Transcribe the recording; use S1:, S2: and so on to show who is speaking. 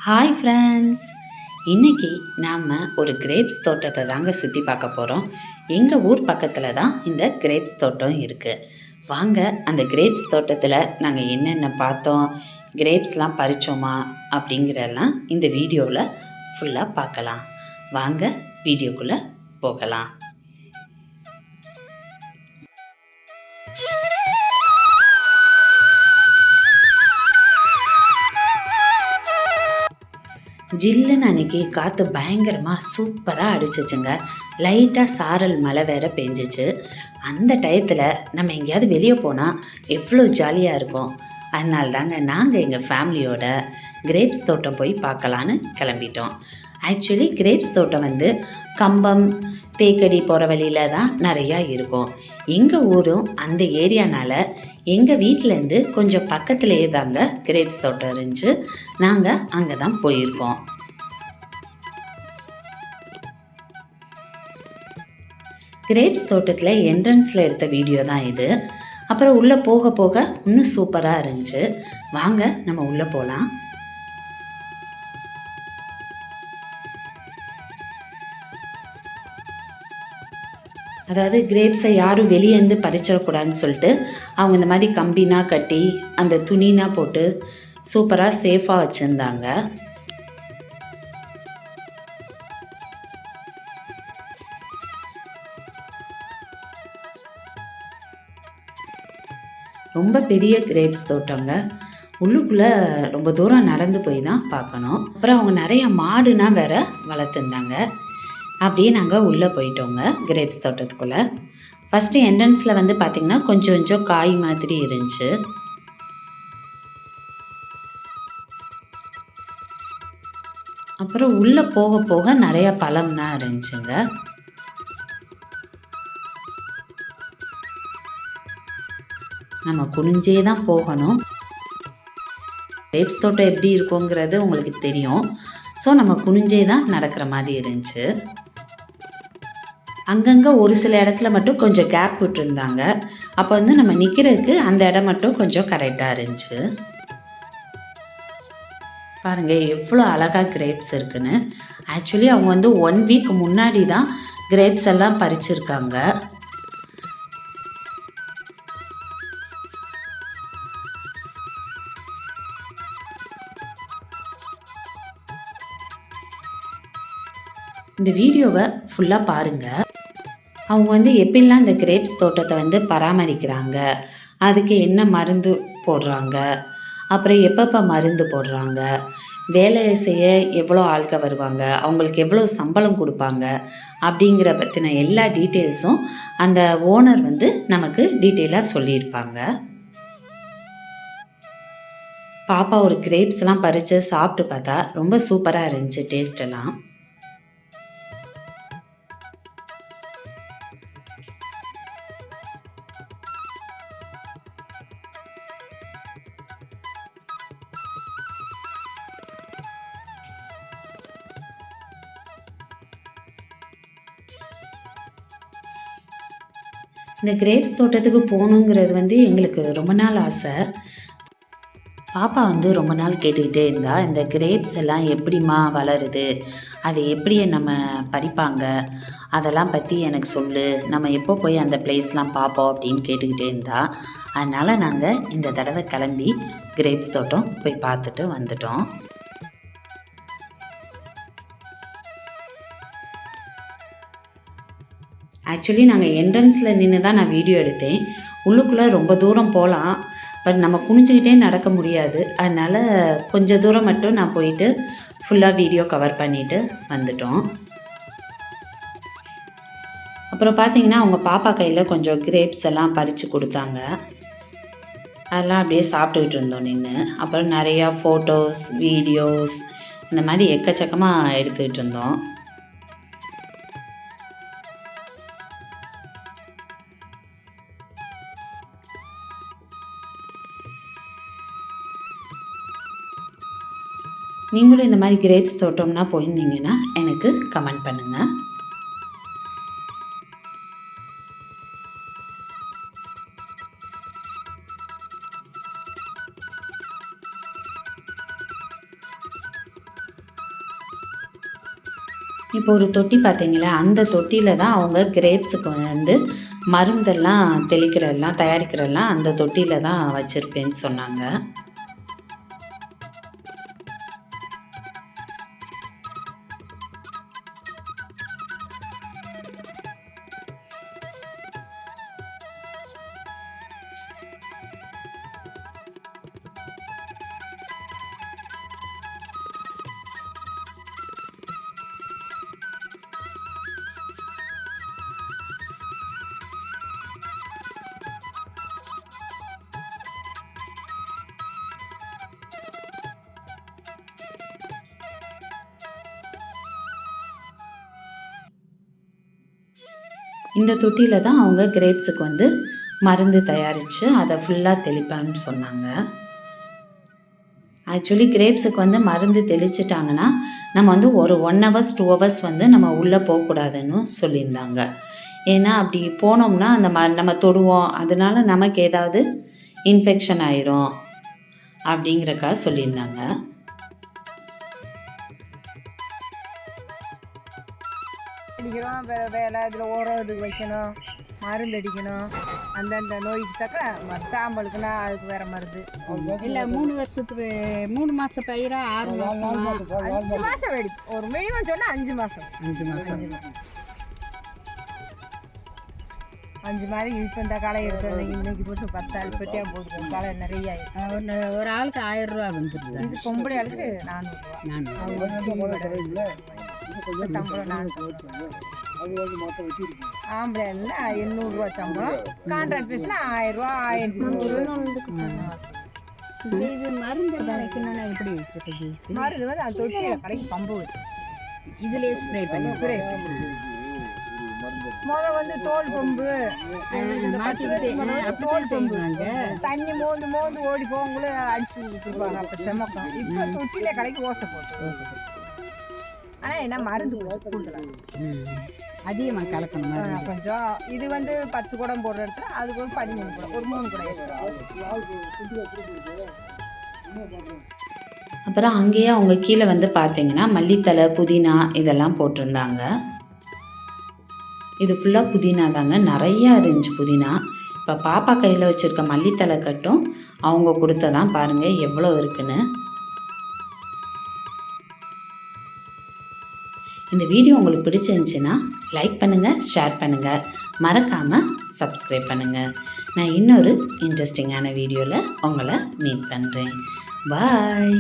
S1: Hi friends, இன்றைக்கி நாம் ஒரு கிரேப்ஸ் தோட்டத்தை தாங்க சுற்றி பார்க்க போகிறோம். எங்கள் ஊர் பக்கத்தில் தான் இந்த கிரேப்ஸ் தோட்டம் இருக்குது. வாங்க அந்த கிரேப்ஸ் தோட்டத்தில் நாங்கள் என்னென்ன பார்த்தோம், கிரேப்ஸ்லாம் பறித்தோமா அப்படிங்கிறதெல்லாம் இந்த வீடியோவில் ஃபுல்லாக பார்க்கலாம். வாங்க வீடியோக்குள்ளே போகலாம். ஜில்லுன்னு அன்றைக்கி காற்று பயங்கரமாக சூப்பராக அடிச்சிச்சுங்க. லைட்டாக சாரல் மழை வேற பெஞ்சிச்சு. அந்த டயத்தில் நம்ம எங்கேயாவது வெளியே போனால் எவ்வளோ ஜாலியாக இருக்கும். அதனால தாங்க நாங்கள் எங்கள் ஃபேமிலியோட கிரேப்ஸ் தோட்டம் போய் பார்க்கலான்னு கிளம்பிட்டோம். ஆக்சுவலி கிரேப்ஸ் தோட்டம் கம்பம் தேக்கடி போகிற வழியில் தான் நிறையா இருக்கும். எங்கள் ஊரும் அந்த ஏரியானால் எங்கள் வீட்டிலேருந்து கொஞ்சம் பக்கத்துலேயே தாங்க கிரேப்ஸ் தோட்டம் இருந்துச்சு. நாங்கள் அங்கே தான் போயிருக்கோம். கிரேப்ஸ் தோட்டத்தில் என்ட்ரன்ஸில் எடுத்த வீடியோ தான் இது. அப்புறம் உள்ளே போக போக இன்னும் சூப்பராக இருந்துச்சு. வாங்க நம்ம உள்ளே போகலாம். அதாவது கிரேப்ஸை யாரும் வெளியேருந்து பறிச்சிடக்கூடாதுன்னு சொல்லிட்டு அவங்க இந்த மாதிரி கம்பினா கட்டி அந்த துணினா போட்டு சூப்பராக சேஃபாக வச்சுருந்தாங்க. ரொம்ப பெரிய கிரேப்ஸ் தோட்டங்க. உள்ளுக்குள்ளே ரொம்ப தூரம் நடந்து போய் தான் பார்க்கணும். அப்புறம் அவங்க நிறைய மாடுனா வேற வளர்த்துருந்தாங்க. அப்படியே நாங்கள் உள்ளே போயிட்டோங்க கிரேப்ஸ் தோட்டத்துக்குள்ளே. ஃபஸ்ட்டு என்ட்ரன்ஸில் பார்த்திங்கன்னா கொஞ்சம் கொஞ்சம் காய் மாதிரி இருந்துச்சு. அப்புறம் உள்ளே போக போக நிறையா பழம்னா இருந்துச்சுங்க. நம்ம குனிஞ்சே தான் போகணும். கிரேப்ஸ் தோட்டம் எப்படி இருக்குங்கிறது உங்களுக்கு தெரியும். ஸோ நம்ம குனிஞ்சே தான் நடக்கிற மாதிரி இருந்துச்சு. அங்கங்கே ஒரு சில இடத்துல மட்டும் கொஞ்சம் கேப் விட்டுருந்தாங்க. அப்போ நம்ம நிற்கிறதுக்கு அந்த இடம் மட்டும் கொஞ்சம் கரெக்டாக இருந்துச்சு. பாருங்கள் எவ்வளோ அழகாக கிரேப்ஸ் இருக்குன்னு. ஆக்சுவலி அவங்க 1 வீக் முன்னாடி தான் கிரேப்ஸ் எல்லாம் பறிச்சிருக்காங்க. இந்த வீடியோவை ஃபுல்லாக பாருங்கள். அவங்க எப்படிலாம் இந்த கிரேப்ஸ் தோட்டத்தை பராமரிக்கிறாங்க, அதுக்கு என்ன மருந்து போடுறாங்க, அப்புறம் எப்பப்போ மருந்து போடுறாங்க, வேலை செய்ய எவ்வளோ ஆட்கள் வருவாங்க, அவங்களுக்கு எவ்வளோ சம்பளம் கொடுப்பாங்க அப்படிங்கிற பற்றின எல்லா டீட்டெயில்ஸும் அந்த ஓனர் நமக்கு டீட்டெயிலாக சொல்லியிருப்பாங்க. பாப்பா ஒரு கிரேப்ஸ்லாம் பறித்து சாப்பிட்டு பார்த்தா ரொம்ப சூப்பராக இருந்துச்சு டேஸ்டெல்லாம். இந்த கிரேப்ஸ் தோட்டத்துக்கு போகணுங்கிறது எங்களுக்கு ரொம்ப நாள் ஆசை. பாப்பா ரொம்ப நாள் கேட்டுக்கிட்டே இருந்தா, இந்த கிரேப்ஸ் எல்லாம் எப்படிம்மா வளருது, அதை எப்படி நம்ம பறிப்பாங்க, அதெல்லாம் பற்றி எனக்கு சொல்லு, நம்ம எப்போ போய் அந்த பிளேஸ்லாம் பார்ப்போம் அப்படின்னு கேட்டுக்கிட்டே இருந்தா. அதனால் நாங்கள் இந்த தடவை கிளம்பி கிரேப்ஸ் தோட்டம் போய் பார்த்துட்டு வந்துட்டோம். ஆக்சுவலி நாங்கள் என்ட்ரன்ஸில் நின்று தான் நான் வீடியோ எடுத்தேன். உள்ளுக்குள்ளே ரொம்ப தூரம் போகலாம், பட் நம்ம குனிஞ்சிக்கிட்டே நடக்க முடியாது. அதனால் கொஞ்சம் தூரம் மட்டும் நான் போயிட்டு ஃபுல்லாக வீடியோ கவர் பண்ணிவிட்டு வந்துட்டோம். அப்புறம் பார்த்திங்கன்னா அவங்க பாப்பா கையில் கொஞ்சம் கிரேப்ஸ் எல்லாம் பறித்து கொடுத்தாங்க. அதெல்லாம் அப்படியே சாப்பிட்டுக்கிட்டு இருந்தோம் நின்று. அப்புறம் நிறையா ஃபோட்டோஸ், வீடியோஸ் இந்த மாதிரி எக்கச்சக்கமாக எடுத்துக்கிட்டு இருந்தோம். நீங்களும் இந்த மாதிரி கிரேப்ஸ் தோட்டம்னா போயிருந்தீங்கன்னா எனக்கு கமெண்ட் பண்ணுங்கள். இப்போ ஒரு தொட்டி பார்த்தீங்களா, அந்த தொட்டியில் தான் அவங்க கிரேப்ஸுக்கு வந்து மருந்தெல்லாம் தெளிக்கிறதெல்லாம் தயாரிக்கிறதெல்லாம் அந்த தொட்டியில் தான் வச்சுருப்பேன்னு சொன்னாங்க. இந்த தொட்டியில் தான் அவங்க கிரேப்ஸுக்கு வந்து மருந்து தயாரித்து அதை ஃபுல்லாக தெளிப்பான்னு சொன்னாங்க. ஆக்சுவலி கிரேப்ஸுக்கு வந்து மருந்து தெளிச்சிட்டாங்கன்னா நம்ம வந்து ஒரு 1 ஹவர்ஸ் 2 ஹவர்ஸ் வந்து நம்ம உள்ளே போகக்கூடாதுன்னு சொல்லியிருந்தாங்க. ஏன்னா அப்படி போனோம்னா அந்த நம்ம தொடுவோம், அதனால நமக்கு ஏதாவது இன்ஃபெக்ஷன் ஆயிரும் அப்படிங்கிறக்காக சொல்லியிருந்தாங்க.
S2: அடிக்கிறோம், வேலை இதில் உரம் இதுக்கு வைக்கணும், மருந்து அடிக்கணும். அந்தந்த நோய்க்கு தக்க சாம்பலுக்குன்னா அதுக்கு வேற மருந்து.
S3: இல்லை 3 வருஷத்துக்கு 3 மாதம் பயிரா 6 மாதம்
S2: 5 மாதம் வெடி ஒரு மினிமம் சொன்னால் 5 மாதம்
S3: 5 மாதம்
S2: 5 மாதம். இப்போ இந்த களை எடுத்து இன்னைக்கு போட்டு 10 ஆள் பற்றியா போட்டுக்கணும். களை நிறைய
S3: ஒரு ஆளுக்கு 1000 ரூபா வந்துடுது.
S2: இது பொம்பளை ஆளுக்கு 400 ரூபா சம்பளம். 400 ஆம்பளை 800 ரூபா சம்பளம். கான்ட்ராக்ட் பேசினா 1000 ரூபா 1300.
S3: இது மருந்து எல்லாம் வைக்கணும்னா எப்படி வைக்கிறது?
S2: மருந்து வந்து அந்த தொட்டியில் கடைக்கு பம்பு வச்சு
S3: இதுலேயே ஸ்ப்ரே பண்ணி
S2: முதல் வந்து தோல் பம்பு
S3: தோல் செய்வாங்க.
S2: தண்ணி மோந்து மோந்து ஓடி போவங்களும் அடிச்சு கொடுத்துருப்பாங்க. அப்போ செமக்கம். இப்போ தொட்டிலே கடைக்கு ஓசை போட்டு ஆனால் என்ன மருந்து கொஞ்சம் கூடுதலாக
S3: அதிகமாக கலக்கணும்
S2: கொஞ்சம். இது வந்து 10 குடம் போடுற இடத்துல அதுக்கு ஒரு 13 குடம், ஒரு 3 குடம்
S1: அப்புறம் அங்கேயே அவங்க கீழே வந்து பார்த்தீங்கன்னா மல்லித்தலை புதினா இதெல்லாம் போட்டிருந்தாங்க. இது ஃபுல்லாக புதினா தாங்க, நிறையா இருந்துச்சு புதினா. இப்போ பாப்பா கையில் வச்சுருக்க மல்லித்தலை கட்டும் அவங்க கொடுத்ததான் பாருங்கள் எவ்வளோ இருக்குன்னு. இந்த வீடியோ உங்களுக்கு பிடிச்சிருந்துச்சுன்னா லைக் பண்ணுங்கள், ஷேர் பண்ணுங்கள், மறக்காமல் சப்ஸ்கிரைப் பண்ணுங்கள். நான் இன்னொரு இன்ட்ரெஸ்டிங்கான வீடியோவில் உங்களை மீட் பண்ணுறேன். பாய்.